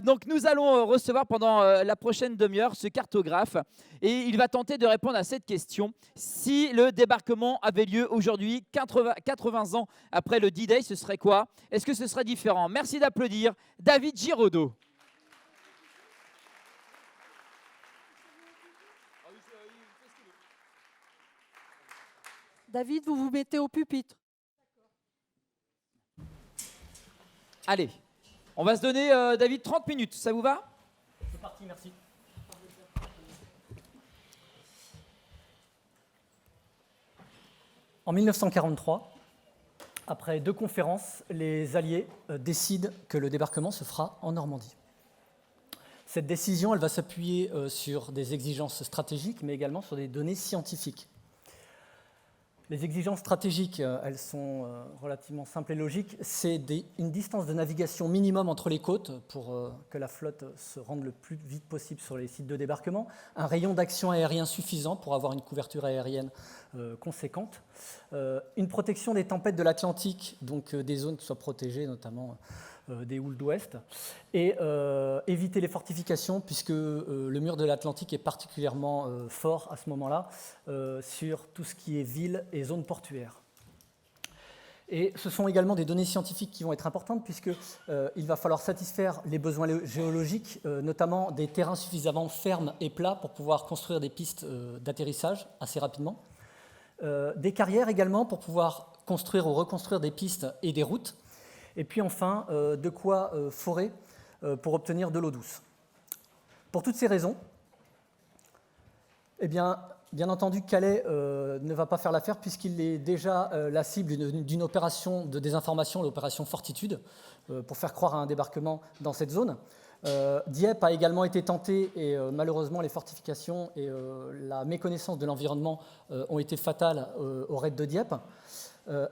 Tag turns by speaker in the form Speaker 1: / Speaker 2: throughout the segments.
Speaker 1: Donc nous allons recevoir pendant la prochaine demi-heure ce cartographe et il va tenter de répondre à cette question. Si le débarquement avait lieu aujourd'hui, 80 ans après le D-Day, ce serait quoi? Est-ce que ce serait différent? Merci d'applaudir David Giraudot.
Speaker 2: David, vous vous mettez au pupitre.
Speaker 1: Allez, on va se donner, David, 30 minutes. Ça vous va?
Speaker 3: C'est parti, merci. En 1943, après 2 conférences, les Alliés décident que le débarquement se fera en Normandie. Cette décision, elle va s'appuyer sur des exigences stratégiques, mais également sur des données scientifiques. Les exigences stratégiques, elles sont relativement simples et logiques. C'est une distance de navigation minimum entre les côtes pour que la flotte se rende le plus vite possible sur les sites de débarquement, un rayon d'action aérien suffisant pour avoir une couverture aérienne conséquente, une protection des tempêtes de l'Atlantique, donc des zones qui soient protégées, notamment des houles d'ouest, et éviter les fortifications, puisque le mur de l'Atlantique est particulièrement fort à ce moment-là sur tout ce qui est ville et zone portuaire. Et ce sont également des données scientifiques qui vont être importantes, puisqu'il va falloir satisfaire les besoins géologiques, notamment des terrains suffisamment fermes et plats pour pouvoir construire des pistes d'atterrissage assez rapidement, des carrières également pour pouvoir construire ou reconstruire des pistes et des routes, et puis enfin, de quoi forer pour obtenir de l'eau douce. Pour toutes ces raisons, eh bien entendu, Calais ne va pas faire l'affaire puisqu'il est déjà la cible d'une opération de désinformation, l'opération Fortitude, pour faire croire à un débarquement dans cette zone. Dieppe a également été tenté et malheureusement les fortifications et la méconnaissance de l'environnement ont été fatales au raid de Dieppe.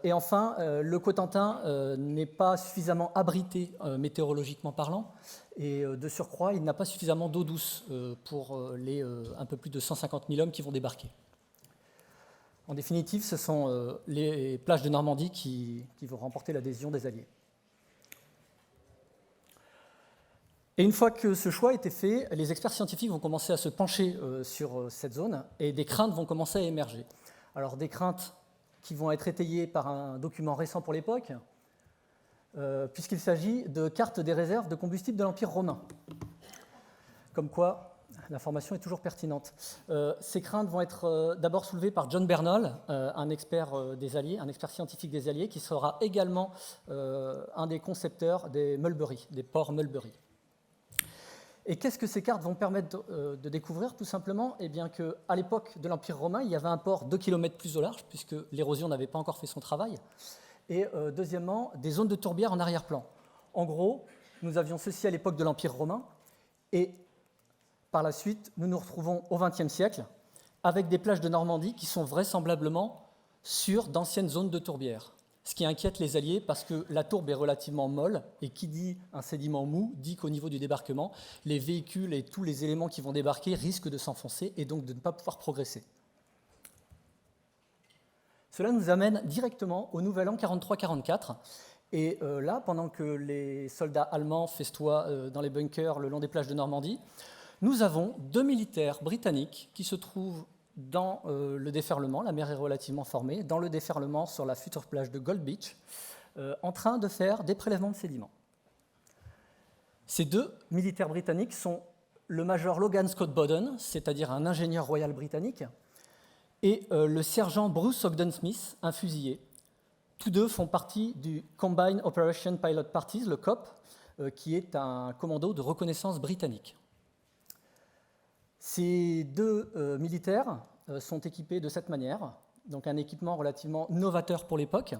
Speaker 3: Et enfin, le Cotentin n'est pas suffisamment abrité météorologiquement parlant, et de surcroît, il n'a pas suffisamment d'eau douce pour les un peu plus de 150 000 hommes qui vont débarquer. En définitive, ce sont les plages de Normandie qui vont remporter l'adhésion des Alliés. Et une fois que ce choix a été fait, les experts scientifiques vont commencer à se pencher sur cette zone, et des craintes vont commencer à émerger. Alors des craintes qui vont être étayées par un document récent pour l'époque, puisqu'il s'agit de cartes des réserves de combustible de l'Empire romain. Comme quoi, l'information est toujours pertinente. Ces craintes vont être d'abord soulevées par John Bernal, un expert des Alliés, un expert scientifique des Alliés, qui sera également un des concepteurs des Mulberry, des ports Mulberry. Et qu'est-ce que ces cartes vont permettre de découvrir? Tout simplement, eh bien qu'à l'époque de l'Empire romain, il y avait un port 2 km plus au large, puisque l'érosion n'avait pas encore fait son travail. Et deuxièmement, des zones de tourbières en arrière-plan. En gros, nous avions ceci à l'époque de l'Empire romain, et par la suite, nous nous retrouvons au XXe siècle, avec des plages de Normandie qui sont vraisemblablement sur d'anciennes zones de tourbières. Ce qui inquiète les Alliés parce que la tourbe est relativement molle, et qui dit un sédiment mou dit qu'au niveau du débarquement, les véhicules et tous les éléments qui vont débarquer risquent de s'enfoncer et donc de ne pas pouvoir progresser. Cela nous amène directement au nouvel an 43-44, et là, pendant que les soldats allemands festoient dans les bunkers le long des plages de Normandie, nous avons 2 militaires britanniques qui se trouvent dans le déferlement, la mer est relativement formée, dans le déferlement sur la future plage de Gold Beach, en train de faire des prélèvements de sédiments. Ces 2 militaires britanniques sont le major Logan Scott Bowden, c'est-à-dire un ingénieur royal britannique, et le sergent Bruce Ogden Smith, un fusilier. Tous 2 font partie du Combined Operation Pilot Parties, le COP, qui est un commando de reconnaissance britannique. Ces 2 militaires sont équipés de cette manière, donc un équipement relativement novateur pour l'époque,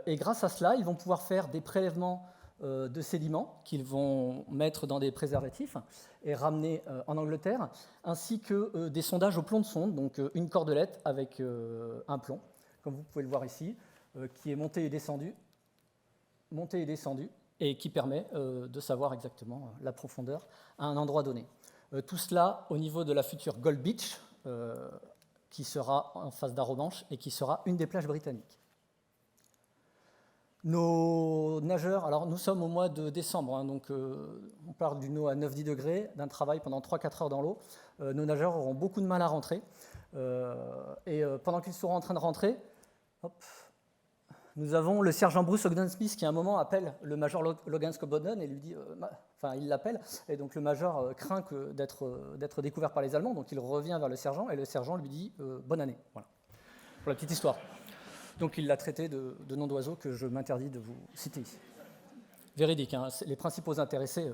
Speaker 3: et grâce à cela, ils vont pouvoir faire des prélèvements de sédiments qu'ils vont mettre dans des préservatifs et ramener en Angleterre, ainsi que des sondages au plomb de sonde, donc une cordelette avec un plomb, comme vous pouvez le voir ici, qui est monté et descendu, et qui permet de savoir exactement la profondeur à un endroit donné. Tout cela au niveau de la future Gold Beach, qui sera en face d'Arromanches et qui sera une des plages britanniques. Nos nageurs, alors nous sommes au mois de décembre, hein, donc on part d'une eau à 9-10 degrés, d'un travail pendant 3-4 heures dans l'eau. Nos nageurs auront beaucoup de mal à rentrer. Pendant qu'ils seront en train de rentrer, hop, nous avons le sergent Bruce Ogden-Smith qui à un moment appelle le major Logan Skobodon et lui dit, il l'appelle, et donc le major craint d'être découvert par les Allemands, donc il revient vers le sergent et le sergent lui dit bonne année. Voilà, pour la petite histoire. Donc il l'a traité de nom d'oiseau que je m'interdis de vous citer ici. Véridique, hein, les principaux intéressés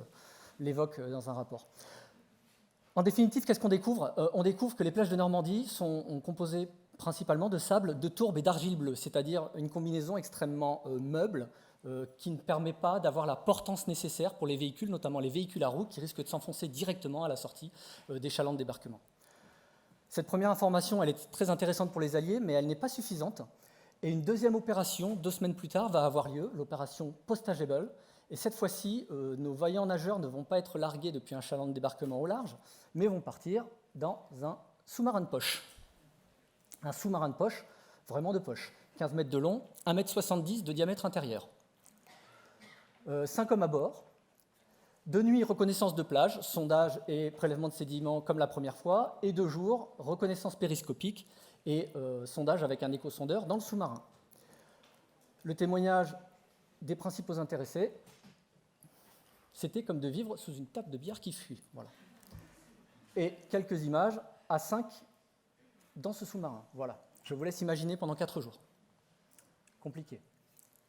Speaker 3: l'évoquent dans un rapport. En définitive, qu'est-ce qu'on découvre ? On découvre que les plages de Normandie sont composées principalement de sable, de tourbe et d'argile bleue, c'est-à-dire une combinaison extrêmement meuble qui ne permet pas d'avoir la portance nécessaire pour les véhicules, notamment les véhicules à roues, qui risquent de s'enfoncer directement à la sortie des chalands de débarquement. Cette première information, elle est très intéressante pour les Alliés, mais elle n'est pas suffisante. Et une deuxième opération, 2 semaines plus tard, va avoir lieu, l'opération Postageable. Et cette fois-ci, nos vaillants nageurs ne vont pas être largués depuis un chaland de débarquement au large, mais vont partir dans un sous-marin de poche. Un sous-marin de poche, vraiment de poche. 15 mètres de long, 1,70 m de diamètre intérieur. 5 hommes à bord. De nuit, reconnaissance de plage, sondage et prélèvement de sédiments comme la première fois. Et de jour, reconnaissance périscopique et sondage avec un échosondeur dans le sous-marin. Le témoignage des principaux intéressés, c'était comme de vivre sous une table de billard qui fuit. Voilà. Et quelques images à 5 dans ce sous-marin. Voilà. Je vous laisse imaginer pendant 4 jours. Compliqué.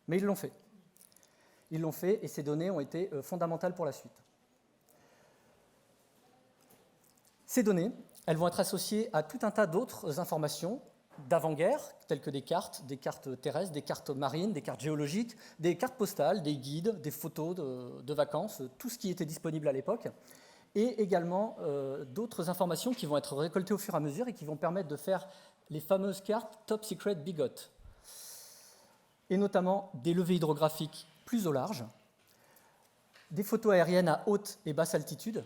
Speaker 3: Mais ils l'ont fait. Ils l'ont fait et ces données ont été fondamentales pour la suite. Ces données, elles vont être associées à tout un tas d'autres informations d'avant-guerre, telles que des cartes terrestres, des cartes marines, des cartes géologiques, des cartes postales, des guides, des photos de vacances, tout ce qui était disponible à l'époque, et également d'autres informations qui vont être récoltées au fur et à mesure et qui vont permettre de faire les fameuses cartes Top Secret Bigot, et notamment des levées hydrographiques plus au large, des photos aériennes à haute et basse altitude,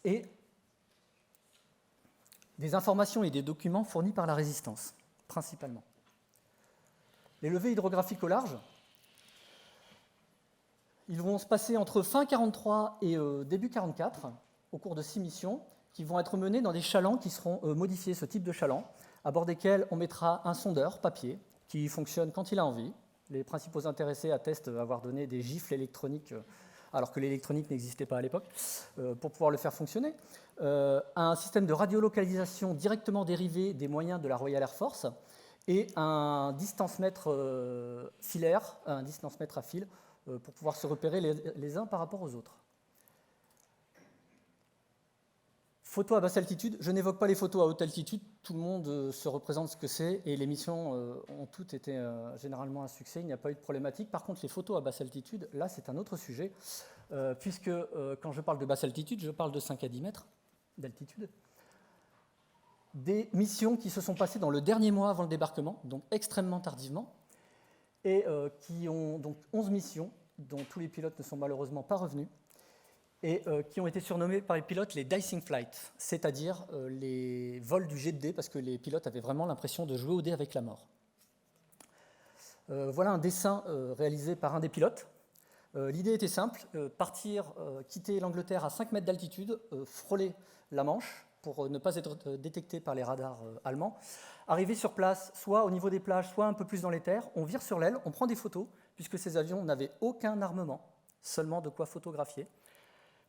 Speaker 3: et des informations et des documents fournis par la résistance, principalement. Les levées hydrographiques au large, ils vont se passer entre fin 1943 et début 1944, au cours de 6 missions, qui vont être menées dans des chalands qui seront modifiés, ce type de chalands, à bord desquels on mettra un sondeur papier qui fonctionne quand il a envie. Les principaux intéressés attestent avoir donné des gifles électroniques, alors que l'électronique n'existait pas à l'époque, pour pouvoir le faire fonctionner. Un système de radiolocalisation directement dérivé des moyens de la Royal Air Force et un distance-mètre filaire, un distance-mètre à fil, pour pouvoir se repérer les uns par rapport aux autres. Photos à basse altitude, je n'évoque pas les photos à haute altitude, tout le monde se représente ce que c'est et les missions ont toutes été généralement un succès, il n'y a pas eu de problématique. Par contre, les photos à basse altitude, là c'est un autre sujet, puisque quand je parle de basse altitude, je parle de 5 à 10 mètres d'altitude. Des missions qui se sont passées dans le dernier mois avant le débarquement, donc extrêmement tardivement, et qui ont donc 11 missions, dont tous les pilotes ne sont malheureusement pas revenus, et qui ont été surnommés par les pilotes les dicing flights, c'est-à-dire les vols du jet de dés, parce que les pilotes avaient vraiment l'impression de jouer au dé avec la mort. Voilà un dessin réalisé par un des pilotes. L'idée était simple, quitter l'Angleterre à 5 mètres d'altitude, frôler la Manche pour ne pas être détecté par les radars allemands, arriver sur place, soit au niveau des plages, soit un peu plus dans les terres, on vire sur l'aile, on prend des photos, puisque ces avions n'avaient aucun armement, seulement de quoi photographier,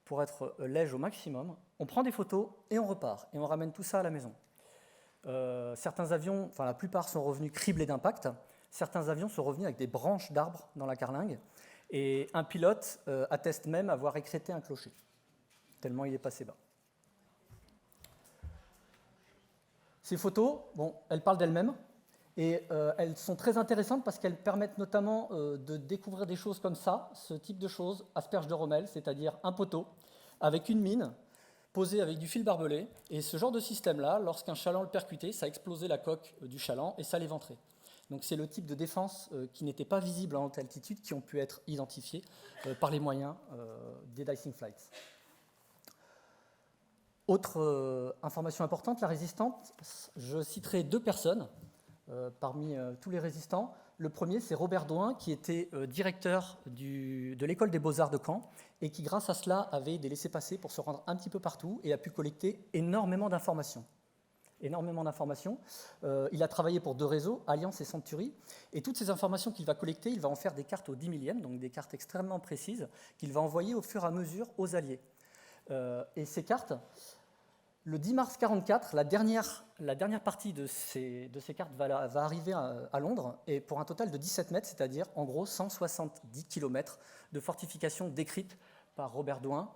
Speaker 3: pour être léger au maximum. On prend des photos et on repart, et on ramène tout ça à la maison. Certains avions, enfin la plupart sont revenus criblés d'impact, certains avions sont revenus avec des branches d'arbres dans la carlingue, et un pilote atteste même avoir écrêté un clocher, tellement il est passé bas. Ces photos, bon, elles parlent d'elles-mêmes, et elles sont très intéressantes parce qu'elles permettent notamment de découvrir des choses comme ça, ce type de choses, asperges de Rommel, c'est-à-dire un poteau avec une mine posée avec du fil barbelé, et ce genre de système-là, lorsqu'un chaland le percutait, ça explosait la coque du chaland et ça l'éventrait. Donc c'est le type de défense qui n'était pas visible à haute altitude, qui ont pu être identifiés par les moyens des dicing flights. Autre information importante, la résistance, je citerai 2 personnes parmi tous les résistants. Le premier, c'est Robert Douin, qui était directeur de l'école des beaux-arts de Caen et qui, grâce à cela, avait des laissez-passer pour se rendre un petit peu partout et a pu collecter énormément d'informations. Il a travaillé pour deux réseaux, Alliance et Century, et toutes ces informations qu'il va collecter, il va en faire des cartes au 10 millième, donc des cartes extrêmement précises, qu'il va envoyer au fur et à mesure aux alliés. Et ces cartes, le 10 mars 1944, la dernière partie de ces cartes va arriver à Londres, et pour un total de 17 mètres, c'est-à-dire en gros 170 km de fortifications décrites par Robert Douin.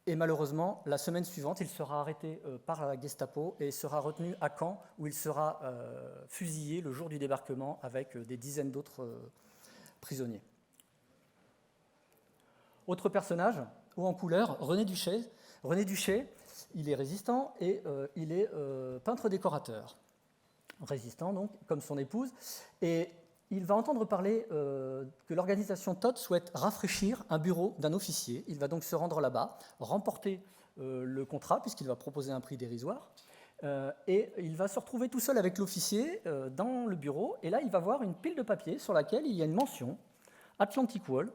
Speaker 3: Et malheureusement, la semaine suivante, il sera arrêté par la Gestapo et sera retenu à Caen, où il sera fusillé le jour du débarquement avec des dizaines d'autres prisonniers. Autre personnage, haut en couleur, René Duché. René Duché, il est résistant et il est peintre-décorateur. Résistant, donc, comme son épouse. Et il va entendre parler que l'organisation Todt souhaite rafraîchir un bureau d'un officier. Il va donc se rendre là-bas, remporter le contrat, puisqu'il va proposer un prix dérisoire. Et il va se retrouver tout seul avec l'officier dans le bureau. Et là, il va voir une pile de papier sur laquelle il y a une mention, Atlantic Wall,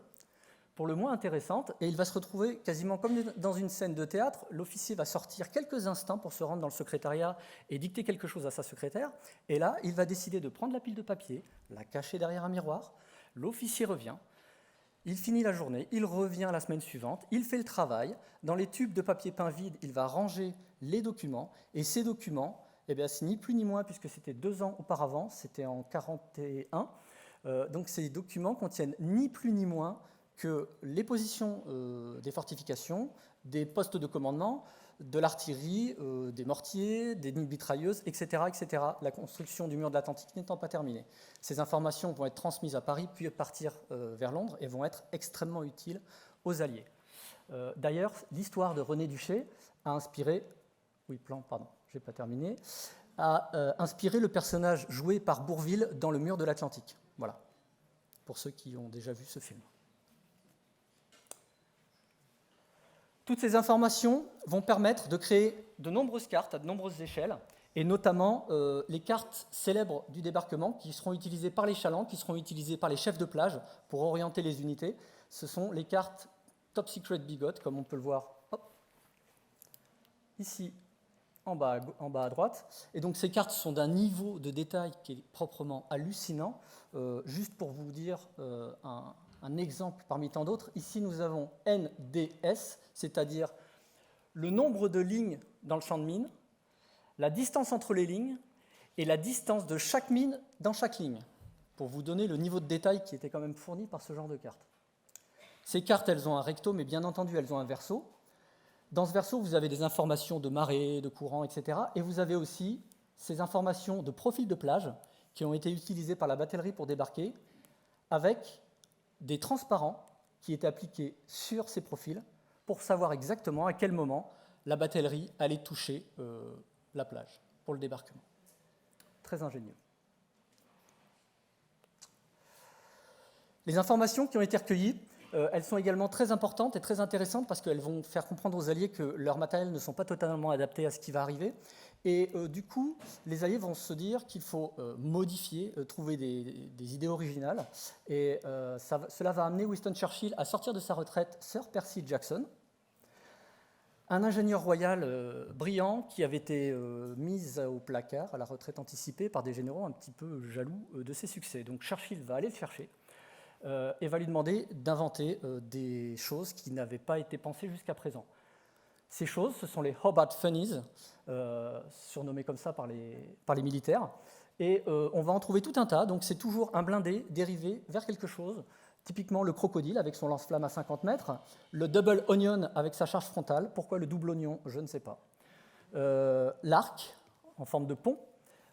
Speaker 3: pour le moins intéressante. Et il va se retrouver quasiment comme dans une scène de théâtre. L'officier va sortir quelques instants pour se rendre dans le secrétariat et dicter quelque chose à sa secrétaire. Et là, il va décider de prendre la pile de papier, la cacher derrière un miroir. L'officier revient. Il finit la journée, il revient la semaine suivante, il fait le travail. Dans les tubes de papier peint vide, il va ranger les documents. Et ces documents, eh bien, c'est ni plus ni moins, puisque c'était 2 ans auparavant, c'était en 1941. Donc ces documents contiennent ni plus ni moins que les positions des fortifications, des postes de commandement, de l'artillerie, des mortiers, des mitrailleuses, etc., etc., la construction du mur de l'Atlantique n'étant pas terminée. Ces informations vont être transmises à Paris, puis partir vers Londres, et vont être extrêmement utiles aux Alliés. D'ailleurs, l'histoire de René Duché a inspiré... a inspiré le personnage joué par Bourvil dans Le Mur de l'Atlantique. Voilà, pour ceux qui ont déjà vu ce film. Toutes ces informations vont permettre de créer de nombreuses cartes à de nombreuses échelles, et notamment les cartes célèbres du débarquement qui seront utilisées par les chalands, qui seront utilisées par les chefs de plage pour orienter les unités. Ce sont les cartes Top Secret Bigot, comme on peut le voir ici en bas à droite. Et donc ces cartes sont d'un niveau de détail qui est proprement hallucinant. Juste pour vous dire un exemple parmi tant d'autres, ici nous avons NDS, c'est-à-dire le nombre de lignes dans le champ de mine, la distance entre les lignes et la distance de chaque mine dans chaque ligne, pour vous donner le niveau de détail qui était quand même fourni par ce genre de cartes. Ces cartes, elles ont un recto, mais bien entendu, elles ont un verso. Dans ce verso, vous avez des informations de marée, de courant, etc. Et vous avez aussi ces informations de profil de plage qui ont été utilisées par la batellerie pour débarquer, avec des transparents qui étaient appliqués sur ces profils pour savoir exactement à quel moment la batellerie allait toucher la plage pour le débarquement. Très ingénieux. Les informations qui ont été recueillies, elles sont également très importantes et très intéressantes parce qu'elles vont faire comprendre aux Alliés que leurs matériels ne sont pas totalement adaptés à ce qui va arriver. Et du coup, les Alliés vont se dire qu'il faut modifier, trouver des idées originales. Et cela va amener Winston Churchill à sortir de sa retraite Sir Percy Jackson, un ingénieur royal brillant qui avait été mis au placard, à la retraite anticipée, par des généraux un petit peu jaloux de ses succès. Donc Churchill va aller le chercher et va lui demander d'inventer des choses qui n'avaient pas été pensées jusqu'à présent. Ces choses, ce sont les Hobart Funnies, surnommés comme ça par les militaires. Et on va en trouver tout un tas. Donc c'est toujours un blindé dérivé vers quelque chose. Typiquement le crocodile avec son lance-flamme à 50 mètres. Le double onion avec sa charge frontale. Pourquoi le double oignon? Je ne sais pas. L'arc en forme de pont.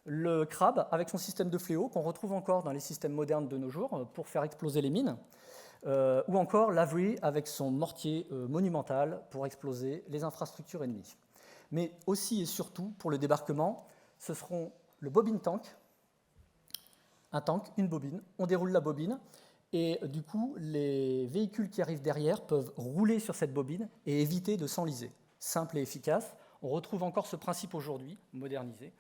Speaker 3: Le crabe avec son système de fléau qu'on retrouve encore dans les systèmes modernes de nos jours pour faire exploser les mines. Ou encore l'Avery avec son mortier monumental pour exploser les infrastructures ennemies. Mais aussi et surtout, pour le débarquement, ce seront le bobine tank, un tank, une bobine, on déroule la bobine, et du coup, les véhicules qui arrivent derrière peuvent rouler sur cette bobine et éviter de s'enliser. Simple et efficace, On retrouve encore ce principe aujourd'hui, modernisé,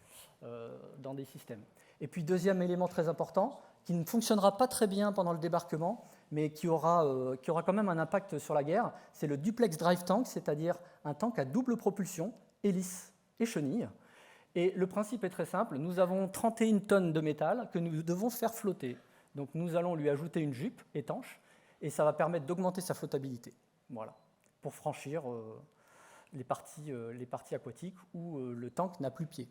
Speaker 3: dans des systèmes. Et puis deuxième élément très important, qui ne fonctionnera pas très bien pendant le débarquement, mais qui aura quand même un impact sur la guerre, c'est le duplex drive tank, c'est-à-dire un tank à double propulsion, hélice et chenille. Et le principe est très simple, nous avons 31 tonnes de métal que nous devons faire flotter. Donc nous allons lui ajouter une jupe étanche, et ça va permettre d'augmenter sa flottabilité, voilà, pour franchir les parties aquatiques où le tank n'a plus pied.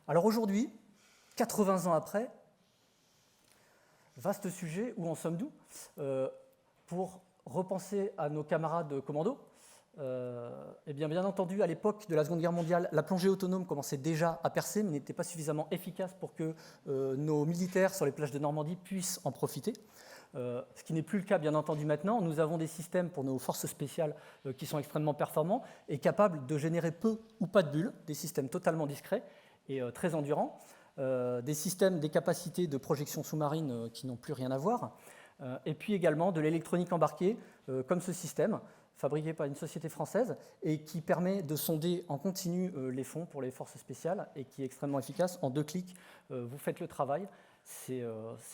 Speaker 3: Alors aujourd'hui, 80 ans après, vaste sujet, où en sommes-nous pour repenser à nos camarades commando, eh bien entendu, à l'époque de la Seconde Guerre mondiale, la plongée autonome commençait déjà à percer, mais n'était pas suffisamment efficace pour que nos militaires sur les plages de Normandie puissent en profiter. Ce qui n'est plus le cas, bien entendu, maintenant. Nous avons des systèmes pour nos forces spéciales qui sont extrêmement performants et capables de générer peu ou pas de bulles, des systèmes totalement discrets et très endurants, des systèmes, des capacités de projection sous-marine qui n'ont plus rien à voir, et puis également de l'électronique embarquée, comme ce système, fabriqué par une société française et qui permet de sonder en continu les fonds pour les forces spéciales et qui est extrêmement efficace. En 2 clics, vous faites le travail. C'est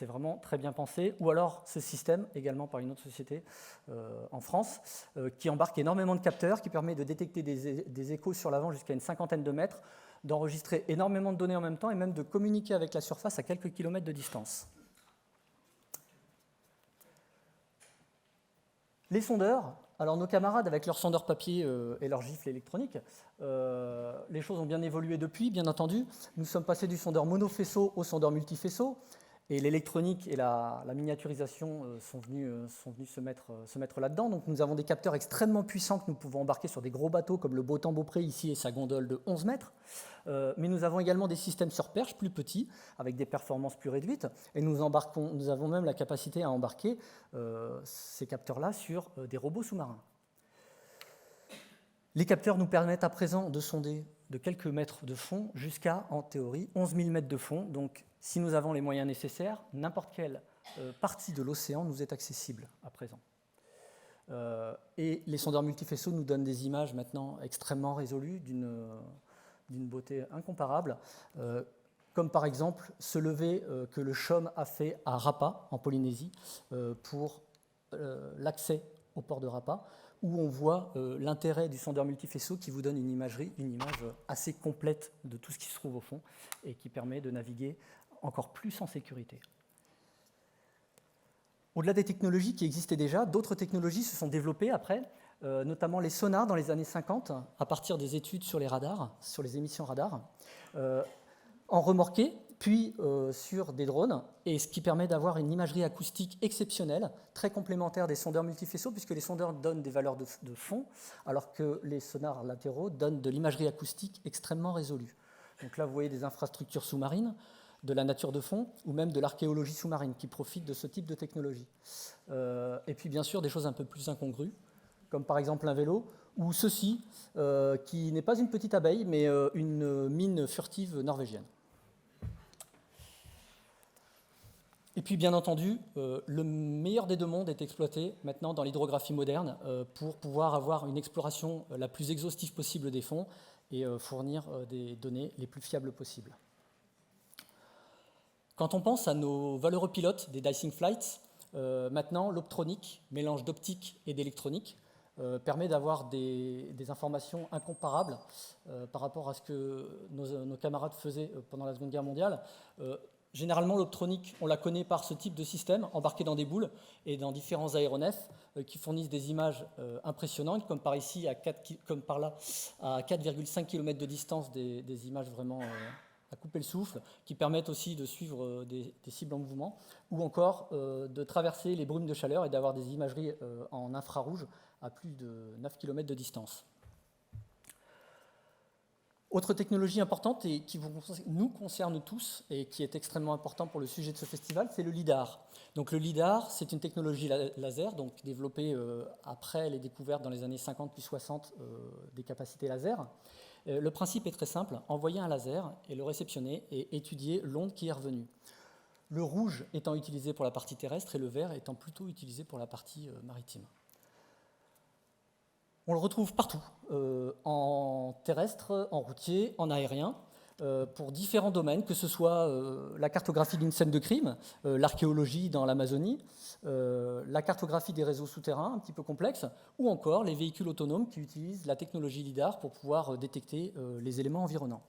Speaker 3: vraiment très bien pensé. Ou alors ce système, également par une autre société en France, qui embarque énormément de capteurs, qui permet de détecter des échos sur l'avant jusqu'à une 50aine de mètres, d'enregistrer énormément de données en même temps et même de communiquer avec la surface à quelques kilomètres de distance. Les sondeurs, alors nos camarades avec leurs sondeurs papier et leurs gifles électroniques, les choses ont bien évolué depuis, bien entendu. Nous sommes passés du sondeur monofaisceau au sondeur multifaisceau, et l'électronique et la miniaturisation sont venus se mettre là-dedans. Donc nous avons des capteurs extrêmement puissants que nous pouvons embarquer sur des gros bateaux comme le Beautemps-Beaupré ici et sa gondole de 11 mètres. Mais nous avons également des systèmes sur perche plus petits, avec des performances plus réduites, et nous avons même la capacité à embarquer ces capteurs-là sur des robots sous-marins. Les capteurs nous permettent à présent de sonder de quelques mètres de fond jusqu'à, en théorie, 11 000 mètres de fond. Donc, si nous avons les moyens nécessaires, n'importe quelle partie de l'océan nous est accessible à présent. Et les sondeurs multifaisceaux nous donnent des images maintenant extrêmement résolues, d'une beauté incomparable, comme par exemple ce lever que le CHOM a fait à Rapa, en Polynésie, pour l'accès au port de Rapa, où on voit l'intérêt du sondeur multifaisceau qui vous donne une image assez complète de tout ce qui se trouve au fond et qui permet de naviguer encore plus en sécurité. Au-delà des technologies qui existaient déjà, d'autres technologies se sont développées après, notamment les sonars dans les années 50, à partir des études sur les radars, sur les émissions radars, en remorqué, puis sur des drones, et ce qui permet d'avoir une imagerie acoustique exceptionnelle, très complémentaire des sondeurs multifaisceaux, puisque les sondeurs donnent des valeurs de fond, alors que les sonars latéraux donnent de l'imagerie acoustique extrêmement résolue. Donc là, vous voyez des infrastructures sous-marines, de la nature de fond, ou même de l'archéologie sous-marine, qui profitent de ce type de technologie. Et puis bien sûr, des choses un peu plus incongrues, comme par exemple un vélo, ou ceci, qui n'est pas une petite abeille, mais une mine furtive norvégienne. Et puis, bien entendu, le meilleur des deux mondes est exploité maintenant dans l'hydrographie moderne pour pouvoir avoir une exploration la plus exhaustive possible des fonds et fournir des données les plus fiables possibles. Quand on pense à nos valeureux pilotes des Dicing Flights, maintenant, l'optronique, mélange d'optique et d'électronique, permet d'avoir des informations incomparables par rapport à ce que nos camarades faisaient pendant la Seconde Guerre mondiale. Généralement, l'optronique, on la connaît par ce type de système, embarqué dans des boules et dans différents aéronefs qui fournissent des images impressionnantes, comme par ici, comme par là, à 4,5 km de distance, des images vraiment à couper le souffle, qui permettent aussi de suivre des cibles en mouvement, ou encore de traverser les brumes de chaleur et d'avoir des imageries en infrarouge à plus de 9 km de distance. Autre technologie importante et qui nous concerne tous et qui est extrêmement important pour le sujet de ce festival, c'est le LIDAR. Donc le LIDAR, c'est une technologie laser, donc développée après les découvertes dans les années 50 puis 60 des capacités laser. Le principe est très simple, envoyer un laser et le réceptionner et étudier l'onde qui est revenue. Le rouge étant utilisé pour la partie terrestre et le vert étant plutôt utilisé pour la partie maritime. On le retrouve partout, en terrestre, en routier, en aérien, pour différents domaines, que ce soit la cartographie d'une scène de crime, l'archéologie dans l'Amazonie, la cartographie des réseaux souterrains, un petit peu complexes, ou encore les véhicules autonomes qui utilisent la technologie LIDAR pour pouvoir détecter les éléments environnants.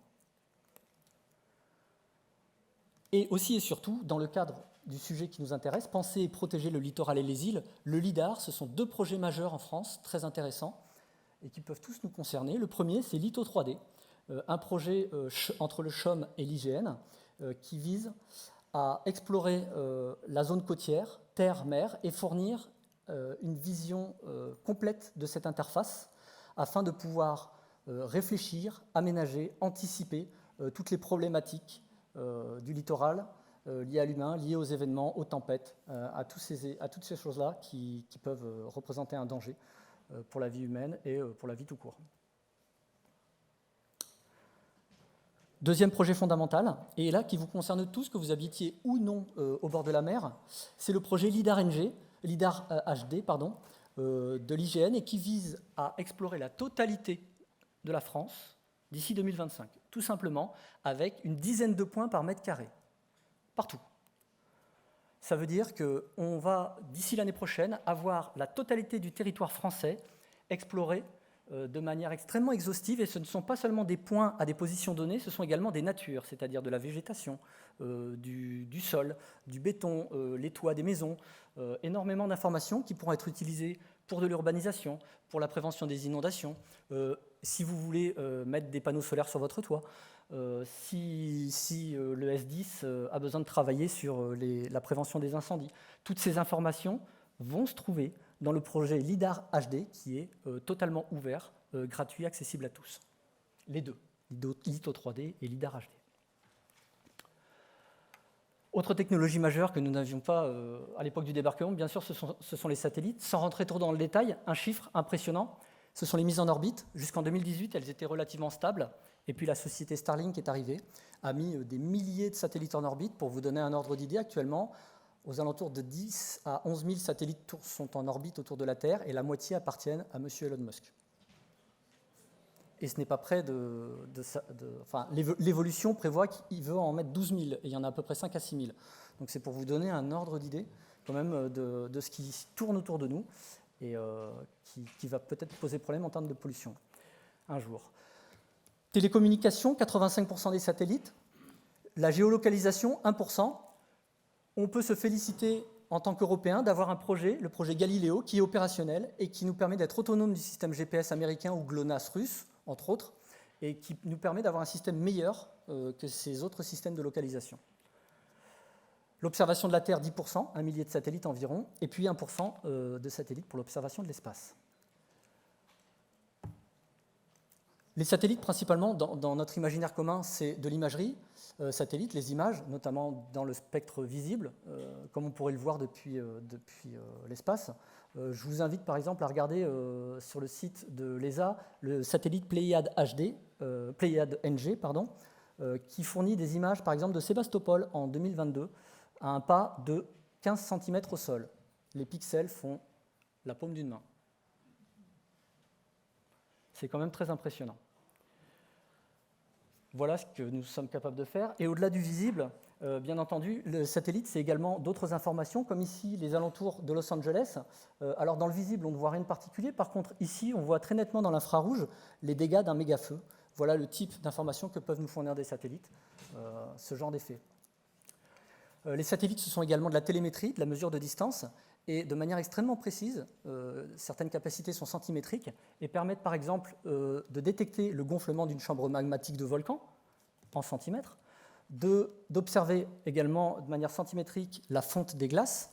Speaker 3: Et aussi et surtout, dans le cadre du sujet qui nous intéresse, penser et protéger le littoral et les îles, le LIDAR, ce sont 2 projets majeurs en France, très intéressants, et qui peuvent tous nous concerner. Le premier, c'est l'ITO 3D, un projet entre le CHOM et l'IGN, qui vise à explorer la zone côtière, terre, mer, et fournir une vision complète de cette interface, afin de pouvoir réfléchir, aménager, anticiper toutes les problématiques du littoral, liées à l'humain, liées aux événements, aux tempêtes, à toutes ces choses-là qui peuvent représenter un danger pour la vie humaine et pour la vie tout court. Deuxième projet fondamental, et là qui vous concerne tous, que vous habitiez ou non au bord de la mer, c'est le projet LIDAR HD de l'IGN, et qui vise à explorer la totalité de la France d'ici 2025, tout simplement avec une dizaine de points par mètre carré, partout. Ça veut dire qu'on va, d'ici l'année prochaine, avoir la totalité du territoire français exploré de manière extrêmement exhaustive, et ce ne sont pas seulement des points à des positions données, ce sont également des natures, c'est-à-dire de la végétation, du sol, du béton, les toits des maisons, énormément d'informations qui pourront être utilisées pour de l'urbanisation, pour la prévention des inondations, si vous voulez mettre des panneaux solaires sur votre toit, si le S10 a besoin de travailler sur la prévention des incendies. Toutes ces informations vont se trouver dans le projet LIDAR HD, qui est totalement ouvert, gratuit, accessible à tous. Les deux, LITO 3D et LIDAR HD. Autre technologie majeure que nous n'avions pas à l'époque du débarquement, bien sûr, ce sont les satellites. Sans rentrer trop dans le détail, un chiffre impressionnant, ce sont les mises en orbite. Jusqu'en 2018, elles étaient relativement stables. Et puis la société Starlink est arrivée, a mis des milliers de satellites en orbite. Pour vous donner un ordre d'idée, actuellement, aux alentours de 10 à 11 000 satellites sont en orbite autour de la Terre, et la moitié appartiennent à M. Elon Musk. Et ce n'est pas près l'évolution prévoit qu'il veut en mettre 12 000, et il y en a à peu près 5 à 6 000. Donc c'est pour vous donner un ordre d'idée quand même de ce qui tourne autour de nous, et qui va peut-être poser problème en termes de pollution un jour. Télécommunications, 85% des satellites. La géolocalisation, 1%. On peut se féliciter en tant qu'Européens d'avoir un projet, le projet Galileo, qui est opérationnel et qui nous permet d'être autonome du système GPS américain ou GLONASS russe, entre autres, et qui nous permet d'avoir un système meilleur que ces autres systèmes de localisation. L'observation de la Terre, 10%, 1 millier de satellites environ, et puis 1% de satellites pour l'observation de l'espace. Les satellites, principalement, dans notre imaginaire commun, c'est de l'imagerie satellite, les images, notamment dans le spectre visible, comme on pourrait le voir depuis l'espace. Je vous invite par exemple à regarder sur le site de l'ESA le satellite Pléiade NG, qui fournit des images par exemple de Sébastopol en 2022 à un pas de 15 cm au sol. Les pixels font la paume d'une main. C'est quand même très impressionnant. Voilà ce que nous sommes capables de faire. Et au-delà du visible, bien entendu, le satellite, c'est également d'autres informations, comme ici, les alentours de Los Angeles. Alors, dans le visible, on ne voit rien de particulier. Par contre, ici, on voit très nettement dans l'infrarouge les dégâts d'un méga-feu. Voilà le type d'informations que peuvent nous fournir des satellites, ce genre d'effet. Les satellites, ce sont également de la télémétrie, de la mesure de distance, et de manière extrêmement précise. Certaines capacités sont centimétriques et permettent par exemple de détecter le gonflement d'une chambre magmatique de volcan en centimètres, d'observer également de manière centimétrique la fonte des glaces,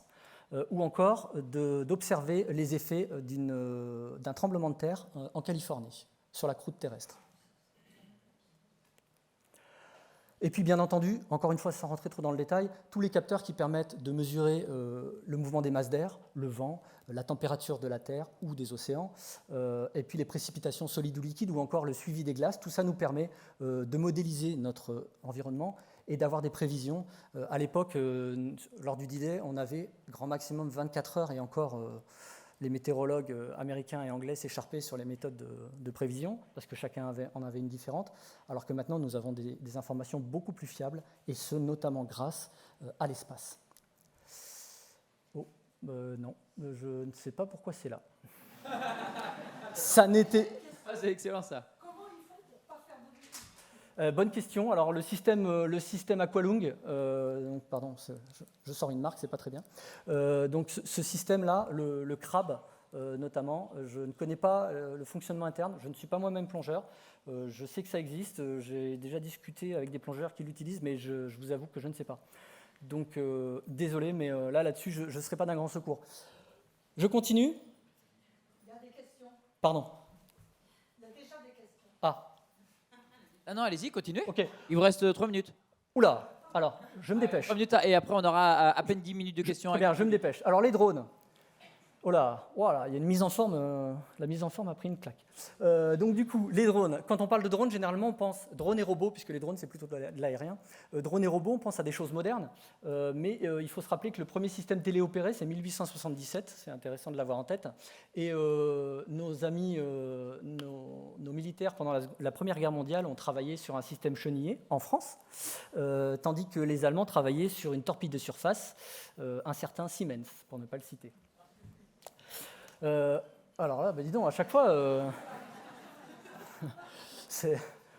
Speaker 3: ou encore d'observer les effets d'un tremblement de terre en Californie, sur la croûte terrestre. Et puis, bien entendu, encore une fois, sans rentrer trop dans le détail, tous les capteurs qui permettent de mesurer le mouvement des masses d'air, le vent, la température de la Terre ou des océans, et puis les précipitations solides ou liquides, ou encore le suivi des glaces. Tout ça nous permet de modéliser notre environnement et d'avoir des prévisions. À l'époque, lors du D-Day, on avait grand maximum 24 heures, et encore, les météorologues américains et anglais s'écharpaient sur les méthodes de prévision, parce que chacun en avait une différente, alors que maintenant nous avons des informations beaucoup plus fiables, et ce notamment grâce à l'espace. Oh, non, je ne sais pas pourquoi c'est là. Ça n'était...
Speaker 1: Ah, c'est excellent ça.
Speaker 3: Bonne question. Alors le système Aqualung, donc, pardon, je sors une marque, c'est pas très bien. Donc ce système-là, le crabe notamment, je ne connais pas le fonctionnement interne. Je ne suis pas moi-même plongeur. Je sais que ça existe. J'ai déjà discuté avec des plongeurs qui l'utilisent, mais je vous avoue que je ne sais pas. Donc désolé, mais là-dessus, je ne serai pas d'un grand secours. Je continue.
Speaker 2: Il y a des questions.
Speaker 3: Pardon.
Speaker 2: Il y a déjà des questions.
Speaker 3: Ah.
Speaker 1: Ah non, allez-y, continuez.
Speaker 3: Ok.
Speaker 1: Il vous reste 3 minutes.
Speaker 3: Oula. Alors, je me dépêche.
Speaker 1: 3 minutes et après on aura à peine 10 minutes de questions.
Speaker 3: Très bien, je me dépêche. Alors les drones. Oh là, voilà, il y a une mise en forme, la mise en forme a pris une claque. Donc du coup, les drones, quand on parle de drones, généralement on pense drones et robots, puisque les drones c'est plutôt de l'aérien. Drones et robots, on pense à des choses modernes, mais il faut se rappeler que le premier système téléopéré, c'est 1877, c'est intéressant de l'avoir en tête, et nos amis, nos militaires pendant la Première Guerre mondiale ont travaillé sur un système chenillé en France, tandis que les Allemands travaillaient sur une torpille de surface, un certain Siemens, pour ne pas le citer. Alors là, dis donc, à chaque fois,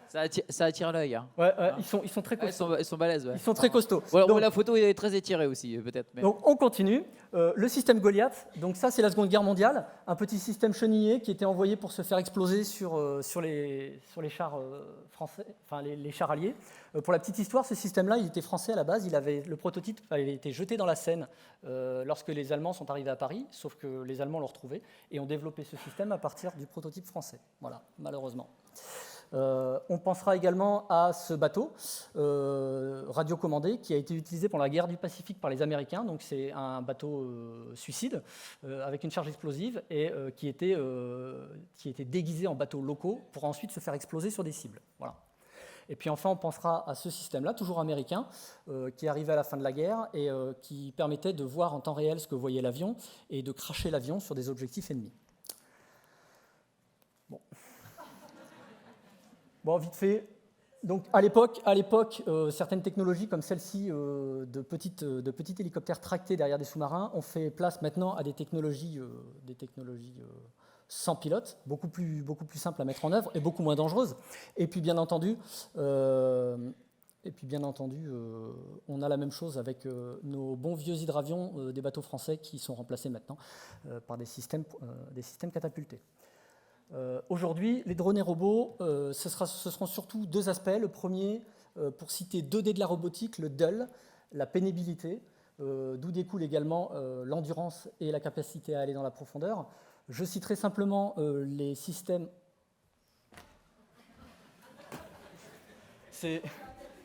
Speaker 1: Ça attire l'œil. Hein.
Speaker 3: Ouais, ils sont très
Speaker 1: Ah,
Speaker 3: costauds.
Speaker 1: ils sont balèzes. Ouais.
Speaker 3: Ils sont très costauds.
Speaker 1: Voilà,
Speaker 3: Donc,
Speaker 1: la photo est très étirée aussi, peut-être. Mais...
Speaker 3: donc, on continue. Le système Goliath, donc ça c'est la Seconde Guerre mondiale, un petit système chenillé qui était envoyé pour se faire exploser sur les chars français, enfin les chars alliés. Pour la petite histoire, ce système-là, il était français à la base. Le prototype avait été jeté dans la Seine lorsque les Allemands sont arrivés à Paris, sauf que les Allemands l'ont retrouvé et ont développé ce système à partir du prototype français. Voilà, malheureusement. On pensera également à ce bateau radiocommandé qui a été utilisé pendant la guerre du Pacifique par les Américains. Donc c'est un bateau suicide avec une charge explosive et qui était déguisé en bateaux locaux pour ensuite se faire exploser sur des cibles. Voilà. Et puis enfin, on pensera à ce système-là, toujours américain, qui arrivait à la fin de la guerre et qui permettait de voir en temps réel ce que voyait l'avion et de crasher l'avion sur des objectifs ennemis. Bon, vite fait. Donc, à l'époque, certaines technologies comme celle-ci de petits hélicoptères tractés derrière des sous-marins ont fait place maintenant à des technologies sans pilote, beaucoup plus simples à mettre en œuvre et beaucoup moins dangereuses. Et puis, bien entendu, on a la même chose avec nos bons vieux hydravions des bateaux français qui sont remplacés maintenant par des systèmes catapultés. Aujourd'hui, les drones et robots, ce seront surtout deux aspects. Le premier, pour citer 2D de la robotique, le DUL, la pénibilité, d'où découle également l'endurance et la capacité à aller dans la profondeur. Je citerai simplement les systèmes...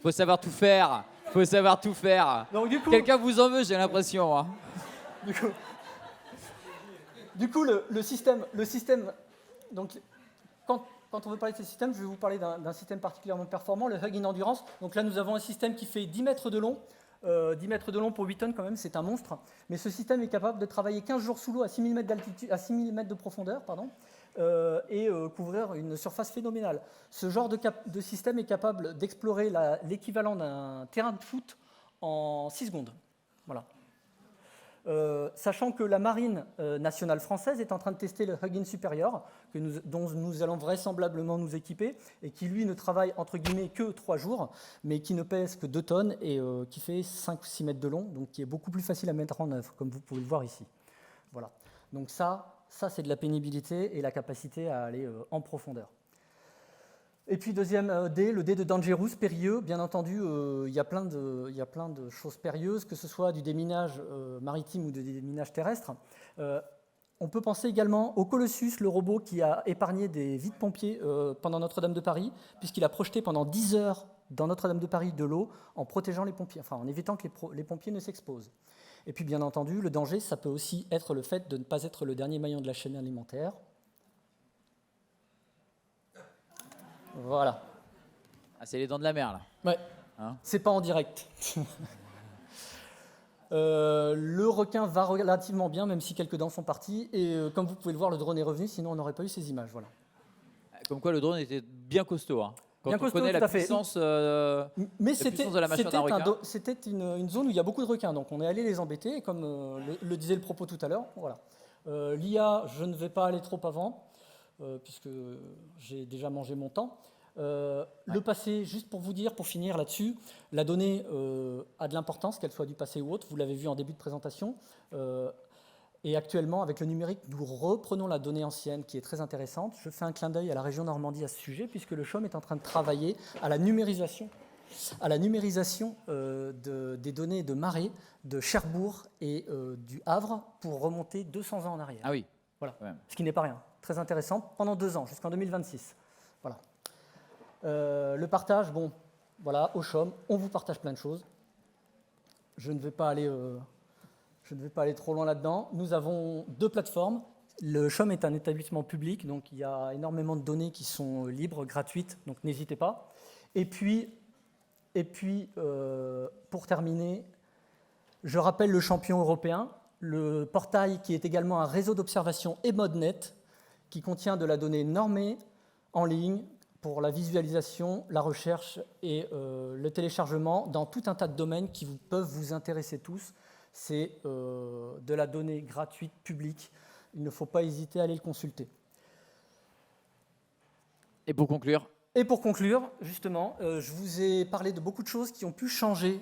Speaker 1: Faut savoir tout faire.
Speaker 3: Donc, du coup,
Speaker 1: Quelqu'un vous en veut, j'ai l'impression. Hein.
Speaker 3: Du coup, le système... Donc, quand on veut parler de ces systèmes, je vais vous parler d'un système particulièrement performant, le Hug in Endurance. Donc là, nous avons un système qui fait 10 mètres de long. 10 mètres de long pour 8 tonnes, quand même, c'est un monstre. Mais ce système est capable de travailler 15 jours sous l'eau à 6 000 mètres d'altitude, à 6 000 mètres de profondeur, et couvrir une surface phénoménale. Ce genre de système est capable d'explorer l'équivalent d'un terrain de foot en 6 secondes. Voilà. Sachant que la marine nationale française est en train de tester le Hug-in Superior, dont nous allons vraisemblablement nous équiper, et qui lui ne travaille entre guillemets que 3 jours, mais qui ne pèse que 2 tonnes et qui fait 5 ou 6 mètres de long, donc qui est beaucoup plus facile à mettre en œuvre, comme vous pouvez le voir ici. Voilà. Donc ça c'est de la pénibilité et la capacité à aller en profondeur. Et puis deuxième dé, le dé de Dangerous, périlleux. Bien entendu, il y a plein de choses périlleuses, que ce soit du déminage maritime ou du déminage terrestre. On peut penser également au Colossus, le robot qui a épargné des vies de pompiers pendant Notre-Dame de Paris, puisqu'il a projeté pendant 10 heures dans Notre-Dame de Paris de l'eau en protégeant les pompiers, enfin en évitant que les pompiers ne s'exposent. Et puis bien entendu, le danger, ça peut aussi être le fait de ne pas être le dernier maillon de la chaîne alimentaire. Voilà.
Speaker 1: Ah, c'est les dents de la mer, là.
Speaker 3: Ouais.
Speaker 1: Hein ?
Speaker 3: C'est pas en direct. Le requin va relativement bien, même si quelques dents sont parties. Et comme vous pouvez le voir, le drone est revenu, sinon on n'aurait pas eu ces images. Voilà.
Speaker 1: Comme quoi, le drone était bien costaud. Hein. Quand
Speaker 3: Bien
Speaker 1: on
Speaker 3: costaud,
Speaker 1: connaît
Speaker 3: tout
Speaker 1: la
Speaker 3: à fait.
Speaker 1: puissance,
Speaker 3: Mais
Speaker 1: puissance de la mâchoire d'un requin.
Speaker 3: c'était une zone où il y a beaucoup de requins, donc on est allé les embêter, et comme le disait le propos tout à l'heure, voilà. L'IA, je ne vais pas aller trop avant, puisque j'ai déjà mangé mon temps. Le passé, juste pour vous dire, pour finir là-dessus, la donnée a de l'importance, qu'elle soit du passé ou autre, vous l'avez vu en début de présentation. Et actuellement, avec le numérique, nous reprenons la donnée ancienne qui est très intéressante. Je fais un clin d'œil à la région Normandie à ce sujet, puisque le CHOM est en train de travailler à la numérisation des données de marée de Cherbourg et du Havre pour remonter 200 ans en arrière.
Speaker 1: Ah oui.
Speaker 3: Voilà.
Speaker 1: Ouais.
Speaker 3: Ce qui n'est pas rien. Très intéressant, pendant 2 ans, jusqu'en 2026. Voilà. Le partage, bon, voilà, au CHOM, on vous partage plein de choses. Je ne vais pas aller trop loin là-dedans. Nous avons 2 plateformes. Le CHOM est un établissement public, donc il y a énormément de données qui sont libres, gratuites, donc n'hésitez pas. Et puis pour terminer, je rappelle le champion européen, le portail qui est également un réseau d'observation EMODNet, qui contient de la donnée normée en ligne pour la visualisation, la recherche et le téléchargement dans tout un tas de domaines qui peuvent vous intéresser tous. C'est de la donnée gratuite, publique. Il ne faut pas hésiter à aller le consulter.
Speaker 1: Et pour conclure,
Speaker 3: justement, je vous ai parlé de beaucoup de choses qui ont pu changer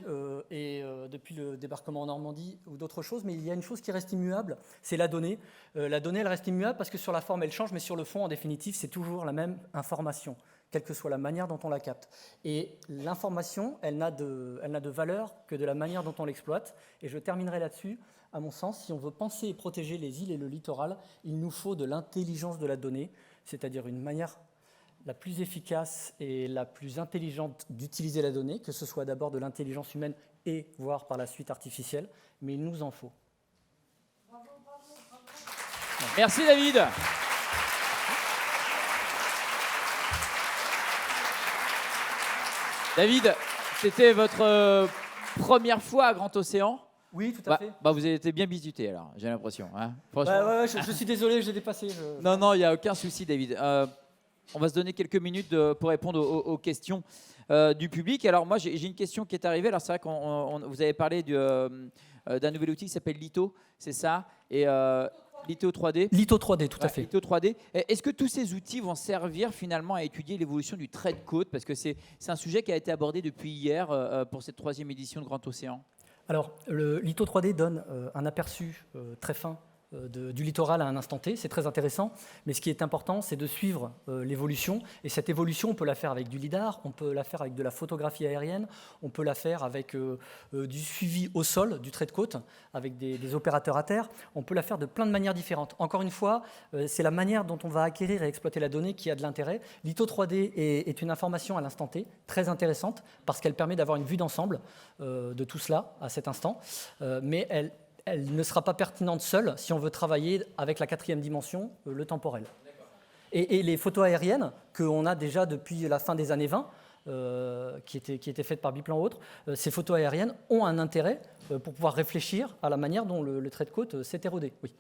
Speaker 3: depuis le débarquement en Normandie ou d'autres choses, mais il y a une chose qui reste immuable, c'est la donnée. La donnée, elle reste immuable parce que sur la forme, elle change, mais sur le fond, en définitive, c'est toujours la même information, quelle que soit la manière dont on la capte. Et l'information, elle n'a de valeur que de la manière dont on l'exploite. Et je terminerai là-dessus. À mon sens, si on veut penser et protéger les îles et le littoral, il nous faut de l'intelligence de la donnée, c'est-à-dire une manière la plus efficace et la plus intelligente d'utiliser la donnée, que ce soit d'abord de l'intelligence humaine et voire par la suite artificielle, mais il nous en faut.
Speaker 1: merci David. David, c'était votre première fois à Grand Océan.
Speaker 3: Oui, tout à fait.
Speaker 1: Vous avez été bien bisuté alors, j'ai l'impression. Hein,
Speaker 3: je suis désolé, j'ai dépassé.
Speaker 1: Non, il n'y a aucun souci David. On va se donner quelques minutes pour répondre aux questions du public. Alors moi, j'ai une question qui est arrivée. Alors c'est vrai que vous avez parlé d'un nouvel outil qui s'appelle Litho, c'est ça? Et Litho 3D.
Speaker 3: Litho 3D, tout à fait.
Speaker 1: Litho 3D. Est-ce que tous ces outils vont servir finalement à étudier l'évolution du trait de côte? Parce que c'est un sujet qui a été abordé depuis hier pour cette 3e édition de Grand Océan.
Speaker 3: Alors, le Litho 3D donne un aperçu très fin du littoral à un instant T, c'est très intéressant, mais ce qui est important, c'est de suivre l'évolution, et cette évolution, on peut la faire avec du lidar, on peut la faire avec de la photographie aérienne, on peut la faire avec du suivi au sol, du trait de côte, avec des opérateurs à terre, on peut la faire de plein de manières différentes. Encore une fois, c'est la manière dont on va acquérir et exploiter la donnée qui a de l'intérêt. Litho 3D est une information à l'instant T, très intéressante, parce qu'elle permet d'avoir une vue d'ensemble de tout cela à cet instant, mais elle ne sera pas pertinente seule si on veut travailler avec la 4e dimension, le temporel. Et les photos aériennes qu'on a déjà depuis la fin des années 20, qui étaient faites par Biplan ou autres, ces photos aériennes ont un intérêt pour pouvoir réfléchir à la manière dont le trait de côte s'est érodé. Oui.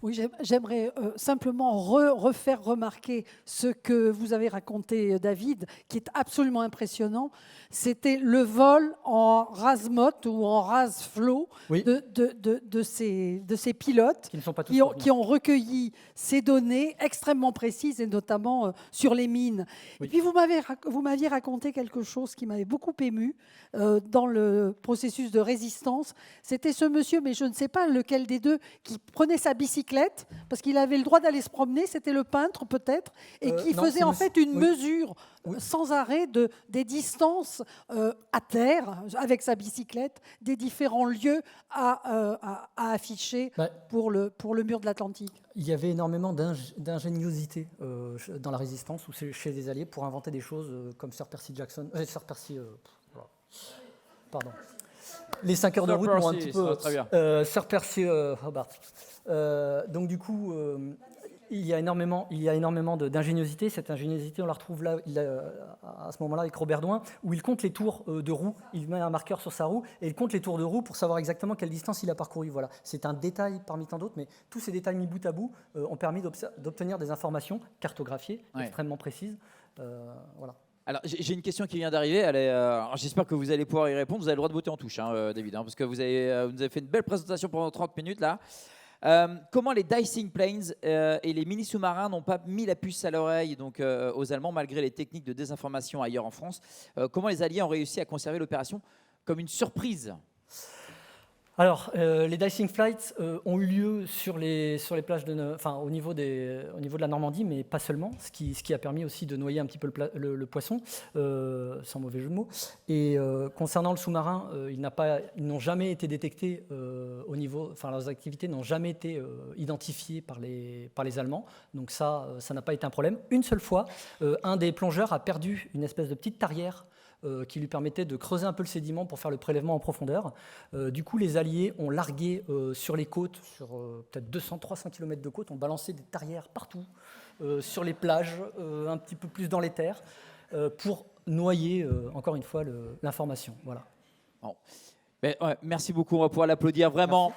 Speaker 2: Oui, j'aimerais simplement refaire remarquer ce que vous avez raconté, David, qui est absolument impressionnant. C'était le vol en RASMOT ou en RASFLOW
Speaker 3: Oui.
Speaker 2: de ces pilotes
Speaker 3: Qui ne sont pas tous
Speaker 2: qui ont recueilli ces données extrêmement précises, et notamment sur les mines.
Speaker 3: Oui.
Speaker 2: Et puis vous m'aviez raconté quelque chose qui m'avait beaucoup ému dans le processus de résistance. C'était ce monsieur, mais je ne sais pas lequel des deux, qui prenait sa bicyclette parce qu'il avait le droit d'aller se promener, c'était le peintre peut-être, et qui faisait en fait une mesure sans arrêt des distances à terre avec sa bicyclette, des différents lieux à afficher pour le mur de l'Atlantique.
Speaker 3: Il y avait énormément d'ingéniosité dans la résistance ou chez les Alliés pour inventer des choses comme Sir Percy Jackson. Pardon. Les 5 heures de route m'ont un petit peu...
Speaker 1: Très bien.
Speaker 3: Sir Percy Hobart. Donc du coup, Il y a énormément d'ingéniosité. Cette ingéniosité, on la retrouve là, à ce moment-là avec Robert Douin, où il compte les tours de roue. Il met un marqueur sur sa roue et il compte les tours de roue pour savoir exactement quelle distance il a parcouru. Voilà. C'est un détail parmi tant d'autres, mais tous ces détails mis bout à bout ont permis d'obtenir des informations cartographiées extrêmement précises. Voilà.
Speaker 1: Alors, j'ai une question qui vient d'arriver. J'espère que vous allez pouvoir y répondre. Vous avez le droit de voter en touche, David, parce que vous nous avez fait une belle présentation pendant 30 minutes là. Comment les Dicing Planes et les mini sous-marins n'ont pas mis la puce à l'oreille donc aux Allemands malgré les techniques de désinformation ailleurs en France? Comment les Alliés ont réussi à conserver l'opération comme une surprise?
Speaker 3: Alors, les Dicing Flights ont eu lieu sur les plages au niveau de la Normandie, mais pas seulement, ce qui a permis aussi de noyer un petit peu le poisson, sans mauvais jeu de mots. Et concernant le sous-marin, ils n'ont jamais été détectés leurs activités n'ont jamais été identifiées par les Allemands. Donc ça n'a pas été un problème. Une seule fois, un des plongeurs a perdu une espèce de petite tarière qui lui permettait de creuser un peu le sédiment pour faire le prélèvement en profondeur. Du coup, les Alliés ont largué sur les côtes, sur peut-être 200-300 km de côte, ont balancé des tarières partout, sur les plages, un petit peu plus dans les terres, pour noyer, encore une fois, l'information. Voilà.
Speaker 1: Bon. Merci beaucoup, on va pouvoir l'applaudir, vraiment.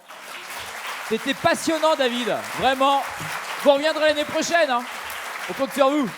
Speaker 1: C'était passionnant, David, vraiment. Vous reviendrez l'année prochaine, on compte sur vous.